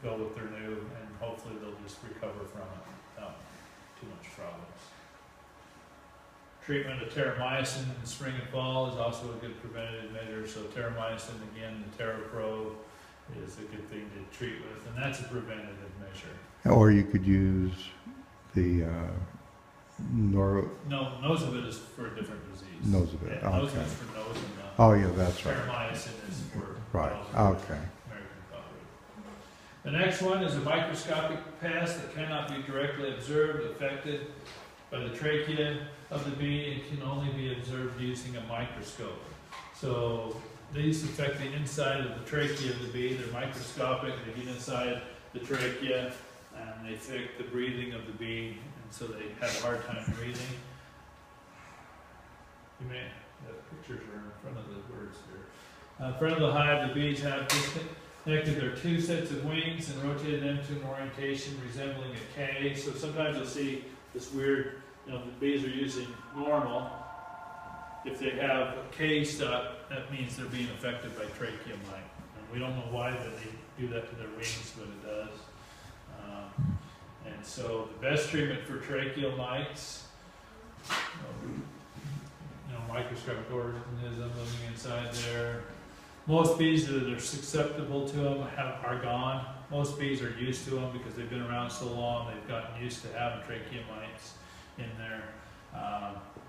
go with their new, and hopefully they'll just recover from it without too much problems. Treatment of terramycin in the spring and fall is also a good preventative measure. So terramycin, again, the TerraPro is a good thing to treat with, and that's a preventative measure. Or you could use the No, Nosebit is for a different disease. Nosebit, Yeah, okay. Nosebit is for nose and mouth. Oh, yeah, that's right. Terramycin is for Right, mouth. okay. American copper. The next one is a microscopic pest that cannot be directly observed, affected by the trachea of the bee, and can only be observed using a microscope. So these affect the inside of the trachea of the bee. They're microscopic. They get inside the trachea and they affect the breathing of the bee, and so they have a hard time breathing. You may, the pictures are in front of the words here. In front of the hive, the bees have disconnected their two sets of wings and rotated them to an orientation resembling a K. So sometimes you'll see this weird, the bees are using normal. If they have a K stuck, that means they're being affected by trachea mite. And we don't know why that they do that to their wings, but it does. And so the best treatment for tracheal mites, microscopic organism living inside there. Most bees that are susceptible to them are gone. Most bees are used to them because they've been around so long. They've gotten used to having trachea mites in there.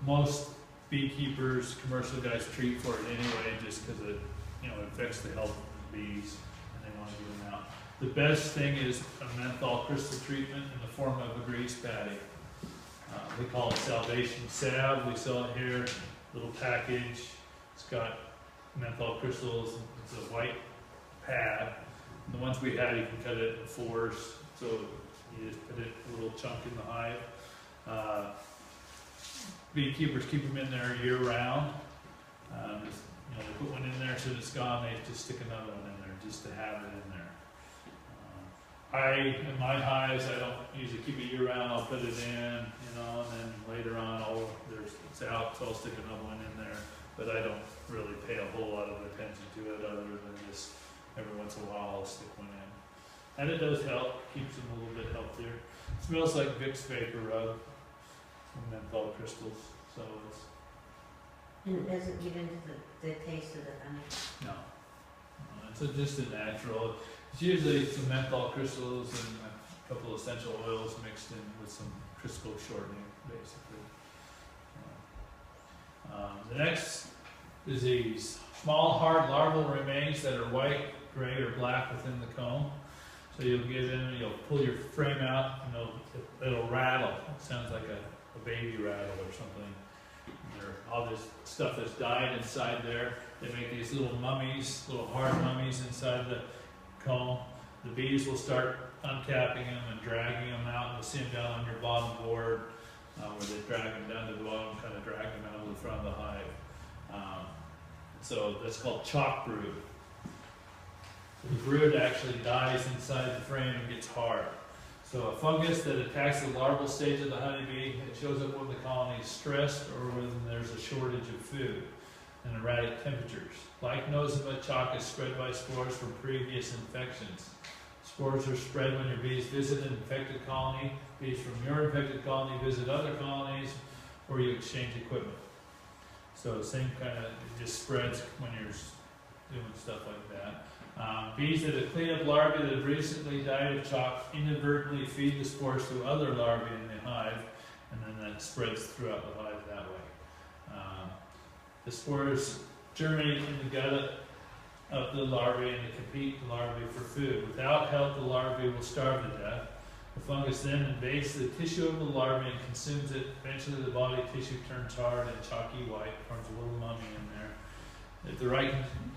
Most beekeepers, commercial guys treat for it anyway, just because it, affects the health of the bees, and they want to get them out. The best thing is a menthol crystal treatment in the form of a grease patty. We call it Salvation Salve. We sell it here, little package. It's got menthol crystals. It's a white pad. The ones we had, you can cut it in fours, so you just put it a little chunk in the hive. Beekeepers keep them in there year round. They put one in there, so it's gone. They just stick another one in there just to have it in there. In my hives, I don't usually keep it year round. I'll put it in, and then later on, it's out, so I'll stick another one in there. But I don't really pay a whole lot of attention to it, other than just every once in a while I'll stick one in. And it does help, keeps them a little bit healthier. It smells like Vicks Vapor Rub, some menthol crystals, so it's... And it doesn't get into the taste of the honey? No. It's just a natural. It's usually some menthol crystals and a couple essential oils mixed in with some crystal shortening, basically. The next disease, small hard larval remains that are white, gray, or black within the comb. So you'll get in and you'll pull your frame out and it'll rattle. It sounds like a baby rattle or something. All this stuff that's died inside there. They make these little mummies, little hard mummies inside the comb. The bees will start uncapping them and dragging them out. You'll see them down on your bottom board where they drag them down to the bottom, kind of drag them out of the front of the hive. So that's called chalk brood. The brood actually dies inside the frame and gets hard. So a fungus that attacks the larval stage of the honeybee, it shows up when the colony is stressed or when there's a shortage of food and erratic temperatures. Like nosema, chalk is spread by spores from previous infections. Spores are spread when your bees visit an infected colony, bees from your infected colony visit other colonies, or you exchange equipment. So same kind of, it just spreads when you're doing stuff like that. Bees that have cleaned up larvae that have recently died of chalk inadvertently feed the spores to other larvae in the hive, and then that spreads throughout the hive that way. The spores germinate in the gut of the larvae and they compete with the larvae for food. Without help, the larvae will starve to death. The fungus then invades the tissue of the larvae and consumes it. Eventually the body tissue turns hard and chalky white, forms a little mummy in there. If the right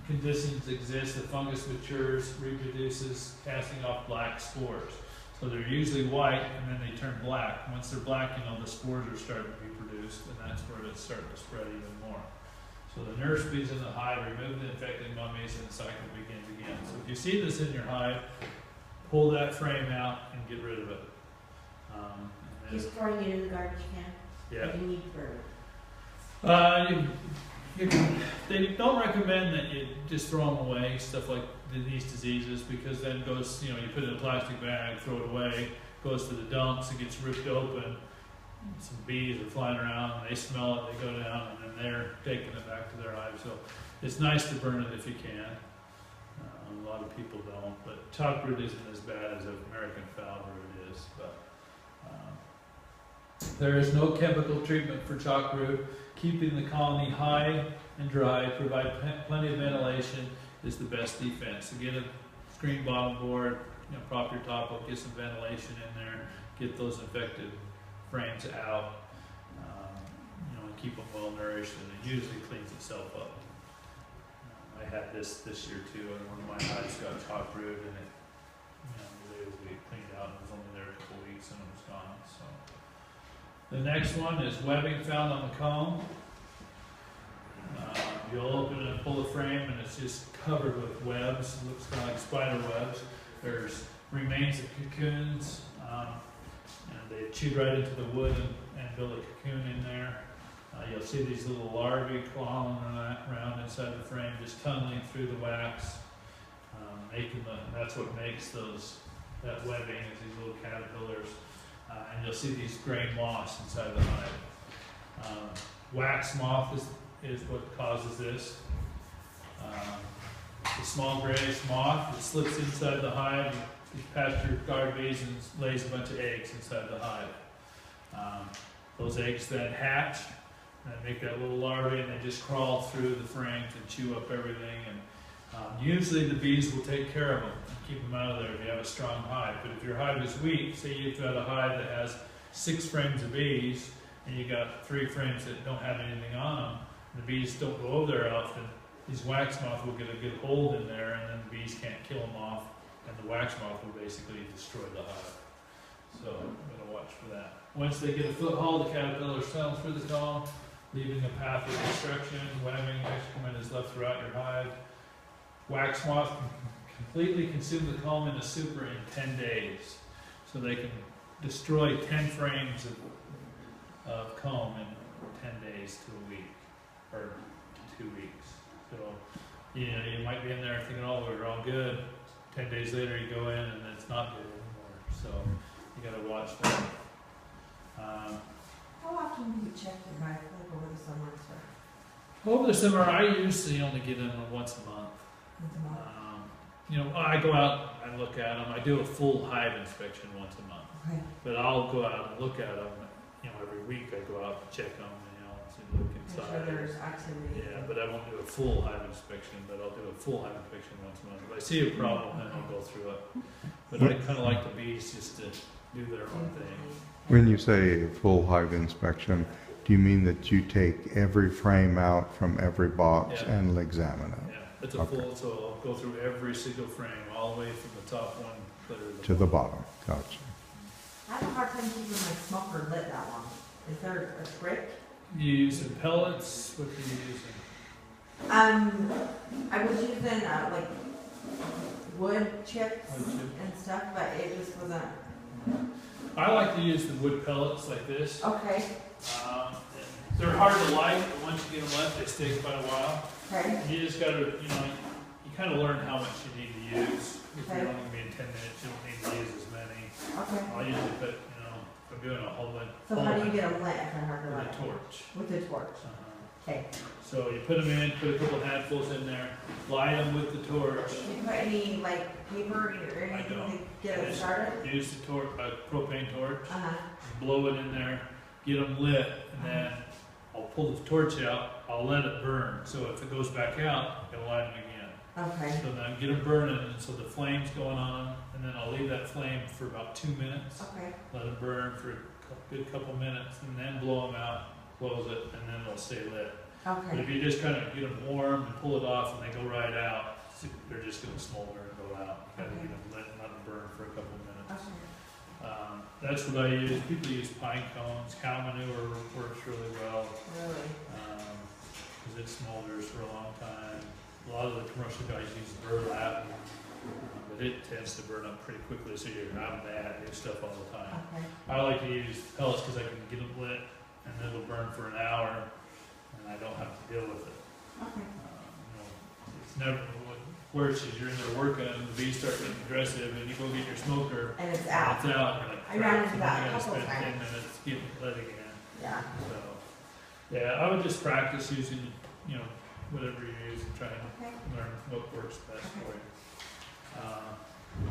conditions exist, the fungus matures, reproduces, casting off black spores. So they're usually white and then they turn black. Once they're black, the spores are starting to be produced, and that's where it's starting to spread even more. So the nurse bees in the hive remove the infected mummies and the cycle begins again. So if you see this in your hive, pull that frame out and get rid of it. Just throwing it in the garbage can? Yeah. Or do you need to burn it? They don't recommend that you just throw them away, stuff like these diseases, because then goes, you put it in a plastic bag, throw it away, goes to the dumps, it gets ripped open. Some bees are flying around, and they smell it, they go down, and then they're taking it back to their hive. So it's nice to burn it if you can. A lot of people don't, but chalkroot isn't as bad as American foulroot is. But there is no chemical treatment for chalkroot. Keeping the colony high and dry, provide plenty of ventilation is the best defense. So get a screen bottom board, prop your top up, get some ventilation in there, get those infected frames out, and keep them well nourished, and it usually cleans itself up. I had this year too, and one of my hives got chalkroot, and it immediately cleaned out. It was only there a couple weeks, and it was gone. So the next one is webbing found on the comb. You'll open and pull the frame, and it's just covered with webs. It looks kind of like spider webs. There's remains of cocoons, and they chewed right into the wood and build a cocoon in there. You'll see these little larvae crawling around inside the frame, just tunneling through the wax, that's what makes that webbing, is these little caterpillars. And you'll see these gray moths inside the hive. Wax moth is what causes this. The small grayish moth that slips inside the hive, gets past your guard bees, and lays a bunch of eggs inside the hive. Those eggs then hatch and make that little larvae, and they just crawl through the frames and chew up everything. And usually the bees will take care of them and keep them out of there if you have a strong hive. But if your hive is weak, say you've got a hive that has 6 frames of bees, and you got 3 frames that don't have anything on them, and the bees don't go over there often, these wax moths will get a good hold in there, and then the bees can't kill them off, and the wax moth will basically destroy the hive. So I'm going to watch for that. Once they get a foothold, the caterpillars tunnel through the comb, leaving a path of destruction. Webbing excrement is left throughout your hive. Wax moth can completely consume the comb in a super in 10 days. So they can destroy 10 frames of comb in 10 days to a week, or 2 weeks. So, you might be in there thinking, oh, we're all good. 10 days later, you go in and it's not good anymore. So you got to watch that. How often do you check your hive, like over the summer, sir? Over the summer, I usually only get in once a month. I go out and look at them. I do a full hive inspection once a month. Okay. But I'll go out and look at them. Every week I go out and check them. To look Make inside. sure there's activity. Yeah, but I won't do a full hive inspection. But I'll do a full hive inspection once a month. If I see a problem, then I'll go through it. But I kind of like the bees just to do their own thing. When you say full hive inspection, do you mean that you take every frame out from every box Yeah. and examine it? Yeah, it's a Okay. full, so I'll go through every single frame, all the way from the top one clear To the bottom? Gotcha. I have a hard time keeping my smoker lit that long. Is there a trick? You using pellets? What do you using? I was using like wood chips Wood chip. and stuff, but it just wasn't. I like to use the wood pellets like this. Okay. They're hard to light, but once you get them lit, they stay quite a while. Okay. You just gotta, you kind of learn how much you need to use. If Okay. you're only gonna be in 10 minutes, you don't need to use as many. Okay. I'll usually put, if I'm doing a whole bunch. So how do you get them lit if they're hard to With light? a torch. With a torch. Okay. So you put them in, put a couple handfuls in there, light them with the torch. Do you put any like paper or anything don't. to get it Just started? Use the propane torch, Uh-huh. blow it in there, get them lit, and then I'll pull the torch out, I'll let it burn. So if it goes back out, I'm gonna light them again. Okay. So then get them burning, and so the flame's going on, and then I'll leave that flame for about 2 minutes. Okay. Let it burn for a good couple minutes, and then blow them out, close it, and then they'll stay lit. But Okay. if you just kind of get them warm and pull it off and they go right out, they're just going to smolder and go out. You got to get them lit and let them burn for a couple of minutes. Okay. That's what I use. People use pine cones. Cow manure works really well Really? because it smolders for a long time. A lot of the commercial guys use burlap, but it tends to burn up pretty quickly, so you're out of that new stuff all the time. Okay. I like to use pellets because I can get them lit and it'll burn for an hour and I don't have to deal with it. Okay. It's never, worse is you're in there working and the bees start getting aggressive and you go get your smoker And it's and out. it's out. And I you're ran like, into crap, that and a then you couple gotta spend 10 times. minutes getting it lit again. Yeah. So, yeah, I would just practice using, whatever you use and try and Okay. learn what works best Okay. for you.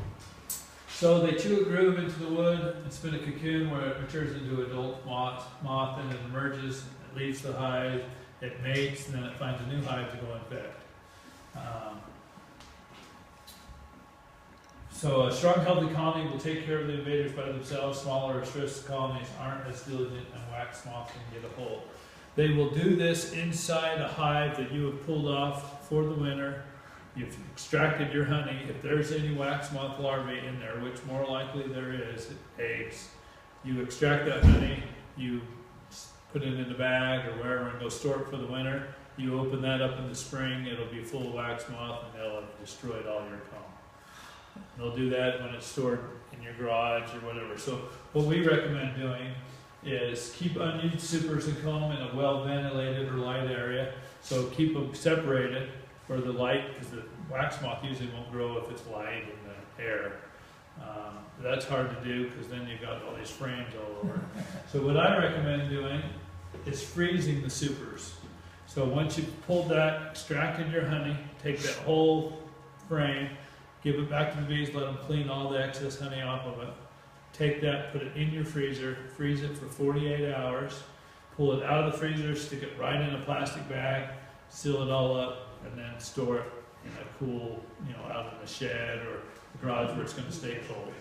So they chew a groove into the wood and spin a cocoon where it matures into adult moth and it emerges, it leaves the hive, it mates, and then it finds a new hive to go infect. So a strong, healthy colony will take care of the invaders by themselves. Smaller or stressed colonies aren't as diligent and wax moths can get a hold. They will do this inside a hive that you have pulled off for the winter. You've extracted your honey. If there's any wax moth larvae in there, which more likely there is, eggs, you extract that honey, you put it in a bag or wherever and go store it for the winter. You open that up in the spring, it'll be full of wax moth and they'll have destroyed all your comb. They'll do that when it's stored in your garage or whatever. So what we recommend doing is keep unused supers and comb in a well-ventilated or light area. So keep them separated where the light, because the wax moth usually won't grow if it's light in the air. That's hard to do because then you've got all these frames all over. So what I recommend doing is freezing the supers. So once you've pulled that, extracted your honey, take that whole frame, give it back to the bees, let them clean all the excess honey off of it. Take that, put it in your freezer, freeze it for 48 hours, pull it out of the freezer, stick it right in a plastic bag, seal it all up, and then store it in a cool, out in the shed or the garage where it's going to stay cold.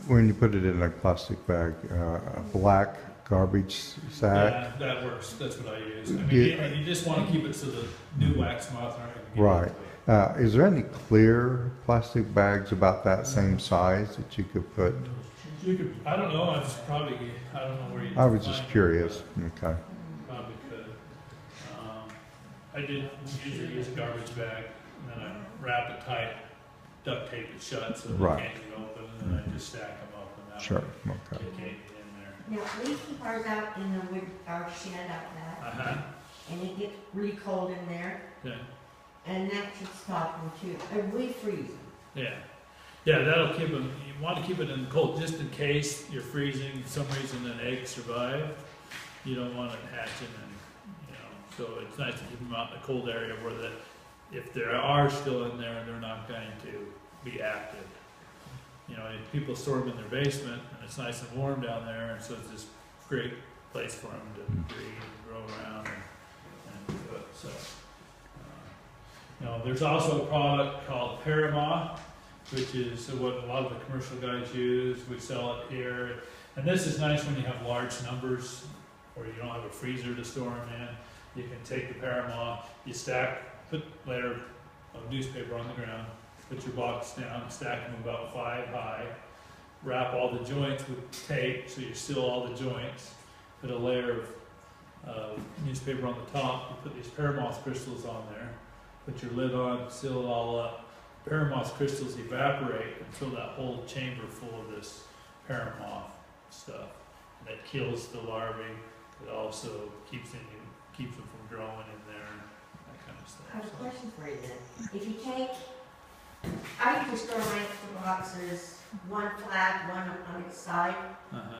When you put it in a plastic bag, a black garbage sack, Yeah, that works. That's what I use. I mean, Yeah. you just want to keep it so the new wax moth aren't going to get Right. into it. Is there any clear plastic bags about that same size that you could put? You could, I don't know, I don't know where you. I was find just it, curious. but Okay. Probably could. I did usually use a garbage bag, and then I wrap it tight, duct tape it shut so Right. they can't get open, and then I just stack them up and that Sure. way Okay. they can't get in there. Now, we keep ours out in the wood, our shed out back, Uh-huh, and it gets really cold in there, yeah, and that should stop them too. And we freeze them. yeah. Yeah, that'll keep them, you want to keep it in the cold, just in case you're freezing, for some reason an egg survived. You don't want it hatching and, so it's nice to keep them out in the cold area where if there are still in there, they're not going to be active. If people store them in their basement and it's nice and warm down there, and so it's just a great place for them to breed and grow around and do it. So, there's also a product called Parama, which is what a lot of the commercial guys use. We sell it here. And this is nice when you have large numbers or you don't have a freezer to store them in. You can take the Parama, you put a layer of newspaper on the ground, put your box down, stack them about 5 high, wrap all the joints with tape so you seal all the joints, put a layer of newspaper on the top, you put these paramoth crystals on there, put your lid on, seal it all up. Paramoth crystals evaporate and fill that whole chamber full of this paramoth stuff. And that kills the larvae. It also keeps them from growing in there, that kind of I have a stuff. question for you then. If you take, I usually store my extra boxes, one flat, one on its side. Uh-huh.